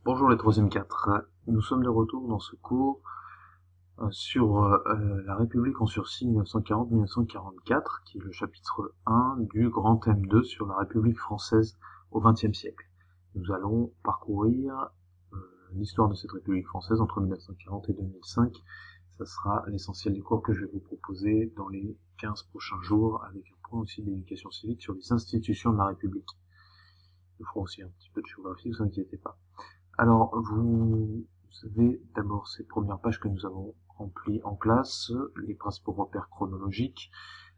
Bonjour les 3e 4. Nous sommes de retour dans ce cours sur la République en sursis 1940-1944, qui est le chapitre 1 du grand thème 2 sur la République française au XXe siècle. Nous allons parcourir l'histoire de cette République française entre 1940 et 2005. Ça sera l'essentiel des cours que je vais vous proposer dans les 15 prochains jours, avec un point aussi d'éducation civique sur les institutions de la République. Nous ferons aussi un petit peu de géographie, ne vous inquiétez pas. Alors, vous avez d'abord ces premières pages que nous avons remplies en classe, les principaux repères chronologiques,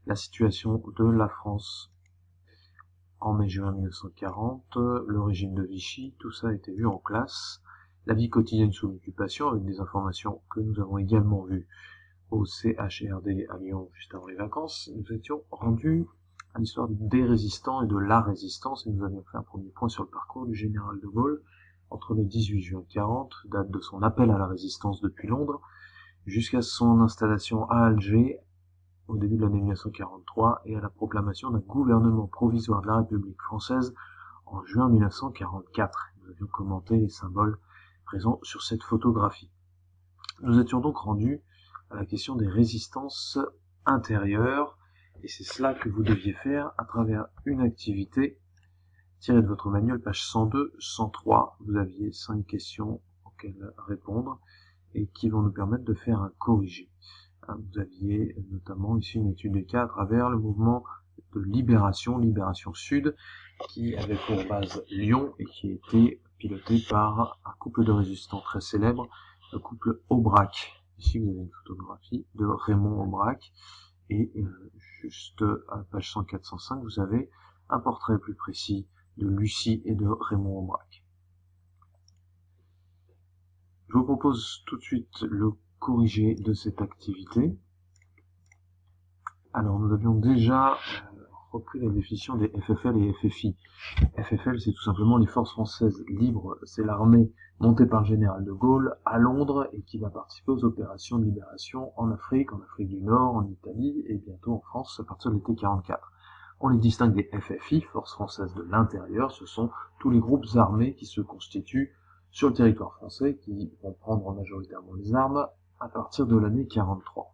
la situation de la France en mai-juin 1940, le régime de Vichy, tout ça a été vu en classe, la vie quotidienne sous l'occupation, avec des informations que nous avons également vues au CHRD à Lyon juste avant les vacances. Nous étions rendus à l'histoire des résistants et de la résistance, et nous avions fait un premier point sur le parcours du général de Gaulle, entre le 18 juin 40, date de son appel à la résistance depuis Londres, jusqu'à son installation à Alger au début de l'année 1943 et à la proclamation d'un gouvernement provisoire de la République française en juin 1944. Nous avions commenté les symboles présents sur cette photographie. Nous étions donc rendus à la question des résistances intérieures, et c'est cela que vous deviez faire à travers une activité tiré de votre manuel, page 102, 103, vous aviez 5 questions auxquelles répondre et qui vont nous permettre de faire un corrigé. Vous aviez notamment ici une étude des cas à travers le mouvement de Libération Sud, qui avait pour base Lyon et qui a été piloté par un couple de résistants très célèbre, le couple Aubrac. Ici vous avez une photographie de Raymond Aubrac et juste à la page 104-105 vous avez un portrait plus précis de Lucie et de Raymond Aubrac. Je vous propose tout de suite le corrigé de cette activité. Alors, nous avions déjà repris la définition des FFL et FFI. FFL, c'est tout simplement les forces françaises libres, c'est l'armée montée par le général de Gaulle à Londres et qui va participer aux opérations de libération en Afrique du Nord, en Italie et bientôt en France à partir de l'été 44. On les distingue des FFI, Forces françaises de l'intérieur, ce sont tous les groupes armés qui se constituent sur le territoire français, qui vont prendre majoritairement les armes à partir de l'année 43.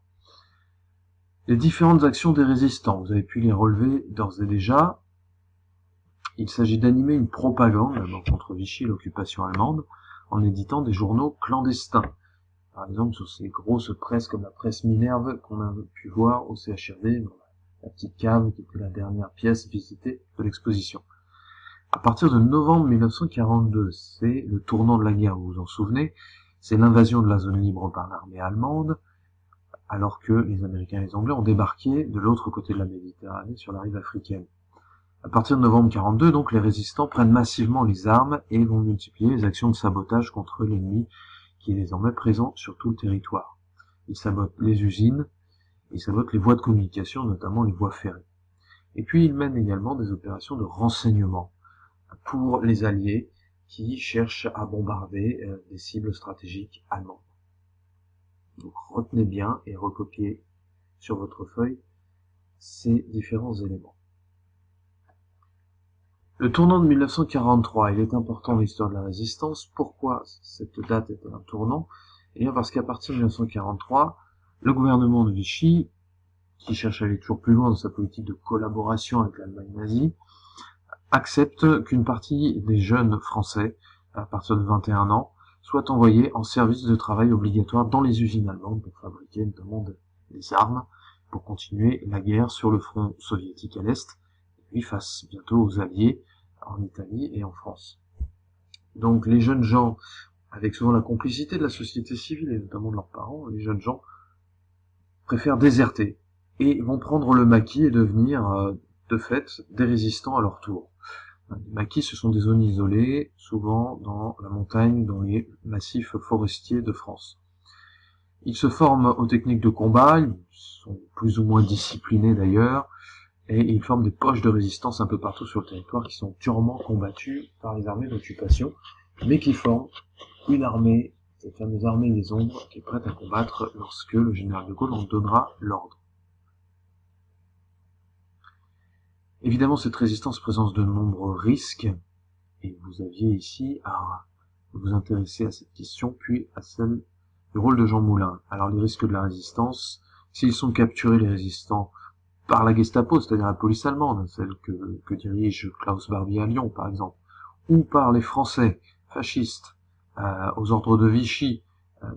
Les différentes actions des résistants, vous avez pu les relever d'ores et déjà. Il s'agit d'animer une propagande, d'abord contre Vichy et l'occupation allemande, en éditant des journaux clandestins. Par exemple, sur ces grosses presses comme la presse Minerve qu'on a pu voir au CHRD, la petite cave qui était la dernière pièce visitée de l'exposition. À partir de novembre 1942, c'est le tournant de la guerre, vous vous en souvenez, c'est l'invasion de la zone libre par l'armée allemande, alors que les Américains et les Anglais ont débarqué de l'autre côté de la Méditerranée sur la rive africaine. À partir de novembre 1942, donc, les résistants prennent massivement les armes et vont multiplier les actions de sabotage contre l'ennemi qui est désormais présent sur tout le territoire. Ils sabotent les usines, ils sabotent les voies de communication, notamment les voies ferrées. Et puis ils mènent également des opérations de renseignement pour les Alliés qui cherchent à bombarder des cibles stratégiques allemandes. Donc retenez bien et recopiez sur votre feuille ces différents éléments. Le tournant de 1943, il est important dans l'histoire de la résistance. Pourquoi cette date est un tournant? Eh bien parce qu'à partir de 1943, le gouvernement de Vichy, qui cherche à aller toujours plus loin dans sa politique de collaboration avec l'Allemagne nazie, accepte qu'une partie des jeunes Français, à partir de 21 ans, soient envoyés en service de travail obligatoire dans les usines allemandes pour fabriquer notamment des armes, pour continuer la guerre sur le front soviétique à l'Est, et puis face bientôt aux Alliés en Italie et en France. Donc les jeunes gens, avec souvent la complicité de la société civile et notamment de leurs parents, les jeunes gens préfèrent déserter et vont prendre le maquis et devenir de fait des résistants à leur tour. Les maquis, ce sont des zones isolées, souvent dans la montagne, dans les massifs forestiers de France. Ils se forment aux techniques de combat, ils sont plus ou moins disciplinés d'ailleurs, et ils forment des poches de résistance un peu partout sur le territoire qui sont durement combattues par les armées d'occupation, mais qui forment une armée, cette fameuse armée des ombres, qui est prête à combattre lorsque le général de Gaulle en donnera l'ordre. Évidemment, cette résistance présente de nombreux risques, et vous aviez ici à vous intéresser à cette question, puis à celle du rôle de Jean Moulin. Alors les risques de la résistance, s'ils sont capturés, les résistants, par la Gestapo, c'est-à-dire la police allemande, celle que dirige Klaus Barbie à Lyon, par exemple, ou par les Français fascistes aux ordres de Vichy,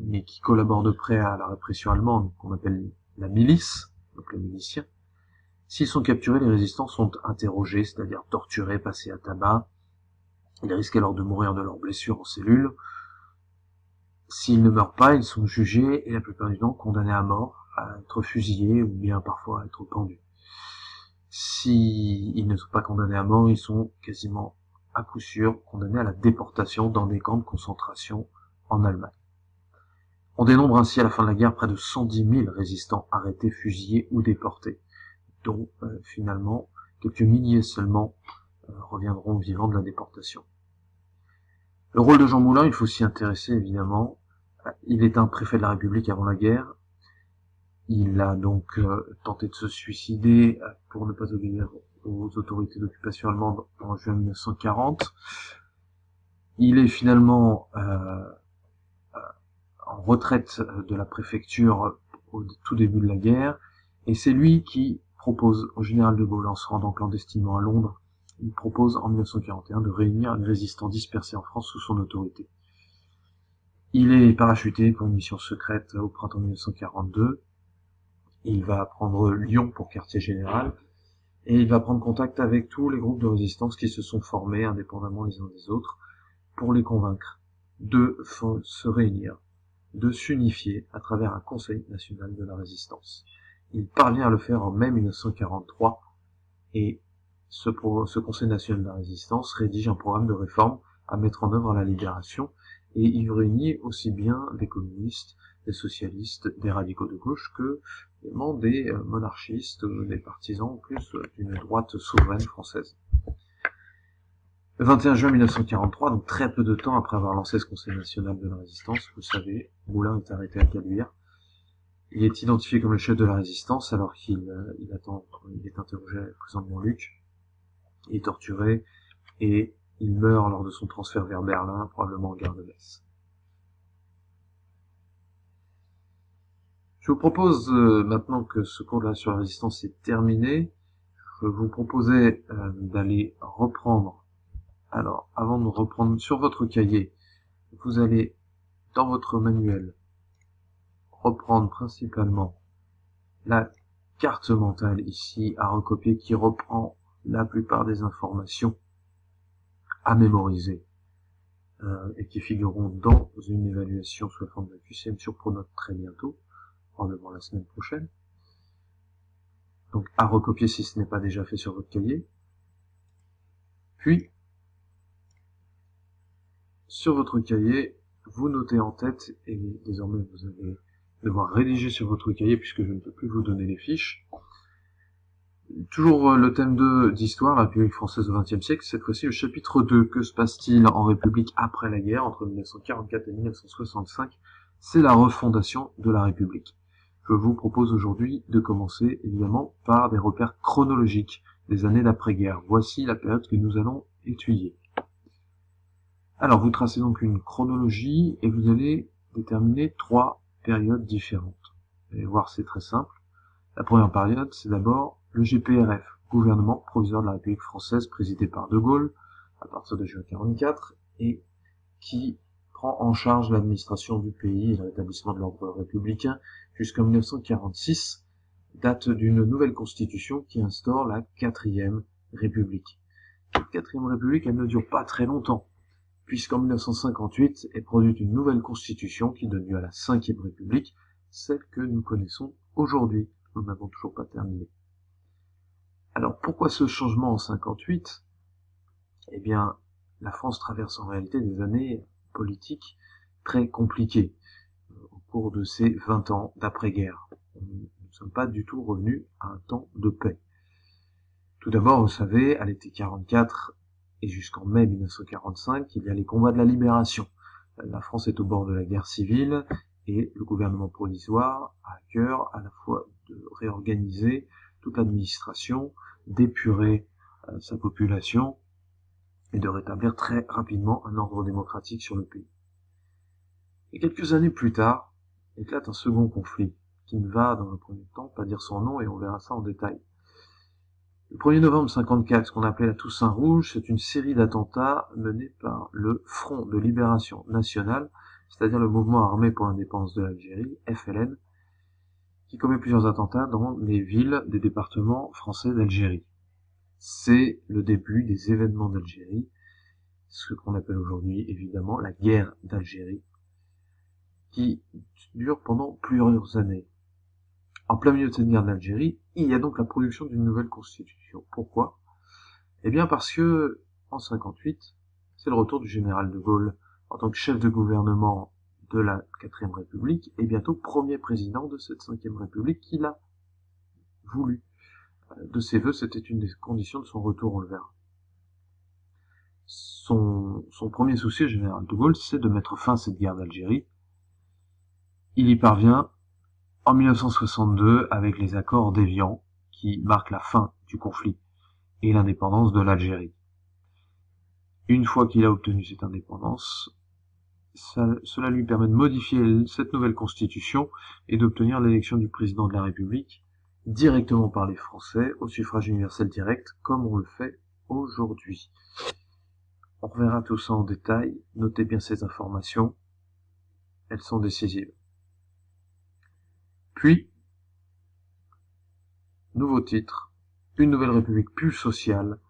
mais qui collaborent de près à la répression allemande, qu'on appelle la milice, donc les miliciens. S'ils sont capturés, les résistants sont interrogés, c'est-à-dire torturés, passés à tabac. Ils risquent alors de mourir de leurs blessures en cellule. S'ils ne meurent pas, ils sont jugés et la plupart du temps condamnés à mort, à être fusillés ou bien parfois à être pendus. S'ils ne sont pas condamnés à mort, ils sont quasiment à coup sûr condamnés à la déportation dans des camps de concentration en Allemagne. On dénombre ainsi à la fin de la guerre près de 110 000 résistants arrêtés, fusillés ou déportés, dont finalement quelques milliers seulement reviendront vivants de la déportation. Le rôle de Jean Moulin, il faut s'y intéresser évidemment. Il est un préfet de la République avant la guerre. Il a donc tenté de se suicider pour ne pas obéir aux autorités d'occupation allemande en juin 1940. Il est finalement en retraite de la préfecture au tout début de la guerre, et c'est lui qui propose au général de Gaulle, en se rendant clandestinement à Londres, il propose en 1941 de réunir les résistants dispersés en France sous son autorité. Il est parachuté pour une mission secrète au printemps 1942. Il va prendre Lyon pour quartier général et il va prendre contact avec tous les groupes de résistance qui se sont formés indépendamment les uns des autres pour les convaincre de se réunir, de s'unifier à travers un Conseil national de la résistance. Il parvient à le faire en mai 1943 et ce Conseil national de la résistance rédige un programme de réforme à mettre en œuvre à la libération et il réunit aussi bien des communistes, des socialistes, des radicaux de gauche que également des monarchistes, des partisans en plus d'une droite souveraine française. Le 21 juin 1943, donc très peu de temps après avoir lancé ce Conseil national de la résistance, vous savez, Moulin est arrêté à Caluire. Il est identifié comme le chef de la résistance alors qu'il est interrogé à la prison de Montluc, il est torturé et il meurt lors de son transfert vers Berlin, probablement en gare de Metz. Je vous propose, maintenant que ce cours-là sur la résistance est terminé, je vais vous proposer d'aller reprendre. Alors, avant de reprendre sur votre cahier, vous allez, dans votre manuel, reprendre principalement la carte mentale ici à recopier qui reprend la plupart des informations à mémoriser et qui figureront dans une évaluation sous la forme d'un QCM sur Pronote très bientôt, probablement la semaine prochaine. Donc à recopier si ce n'est pas déjà fait sur votre cahier. Puis, sur votre cahier, vous notez en tête, et désormais vous allez devoir rédiger sur votre cahier puisque je ne peux plus vous donner les fiches. Toujours le thème 2 d'histoire, la République française au XXe siècle, cette fois-ci le chapitre 2, que se passe-t-il en République après la guerre, entre 1944 et 1965, c'est la refondation de la République. Je vous propose aujourd'hui de commencer évidemment par des repères chronologiques des années d'après-guerre. Voici la période que nous allons étudier. Alors vous tracez donc une chronologie et vous allez déterminer 3 périodes différentes. Vous allez voir, c'est très simple. La première période, c'est d'abord le GPRF, gouvernement provisoire de la République française présidé par De Gaulle à partir de juin 1944 et qui prend en charge l'administration du pays et le rétablissement de l'ordre républicain jusqu'en 1946, date d'une nouvelle constitution qui instaure la 4e République. Cette 4e République, elle ne dure pas très longtemps, puisqu'en 1958 est produite une nouvelle constitution qui donne lieu à la 5e République, celle que nous connaissons aujourd'hui. Nous n'avons toujours pas terminé. Alors pourquoi ce changement en 58 ? Eh bien, la France traverse en réalité des années politiques très compliquées au cours de ces 20 ans d'après-guerre. Nous ne sommes pas du tout revenus à un temps de paix. Tout d'abord, vous savez, à l'été 44 et jusqu'en mai 1945, il y a les combats de la libération. La France est au bord de la guerre civile et le gouvernement provisoire a à cœur à la fois de réorganiser toute l'administration, d'épurer sa population et de rétablir très rapidement un ordre démocratique sur le pays. Et quelques années plus tard, éclate un second conflit, qui ne va, dans le premier temps, pas dire son nom, et on verra ça en détail. Le 1er novembre 54, ce qu'on appelait la Toussaint Rouge, c'est une série d'attentats menés par le Front de Libération Nationale, c'est-à-dire le mouvement armé pour l'indépendance de l'Algérie, FLN, qui commet plusieurs attentats dans les villes des départements français d'Algérie. C'est le début des événements d'Algérie, ce qu'on appelle aujourd'hui évidemment la guerre d'Algérie, qui dure pendant plusieurs années. En plein milieu de cette guerre d'Algérie, il y a donc la production d'une nouvelle constitution. Pourquoi? Eh bien parce que, en 58, c'est le retour du général de Gaulle en tant que chef de gouvernement de la 4ème République et bientôt premier président de cette 5e République qu'il a voulu. De ses vœux, c'était une des conditions de son retour, on le verra. Son premier souci, le général de Gaulle, c'est de mettre fin à cette guerre d'Algérie. Il y parvient en 1962 avec les accords d'Évian, qui marquent la fin du conflit et l'indépendance de l'Algérie. Une fois qu'il a obtenu cette indépendance, cela lui permet de modifier cette nouvelle constitution et d'obtenir l'élection du président de la République directement par les Français au suffrage universel direct, comme on le fait aujourd'hui. On reverra tout ça en détail, notez bien ces informations, elles sont décisives. Puis, nouveau titre, une nouvelle République plus sociale,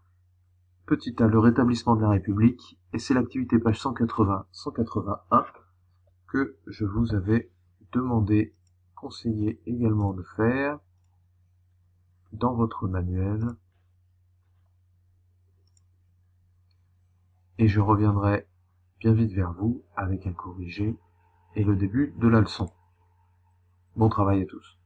petit A, le rétablissement de la République, et c'est l'activité page 180-181 que je vous avais demandé, conseillé également de faire dans votre manuel. Et je reviendrai bien vite vers vous avec un corrigé et le début de la leçon. Bon travail à tous.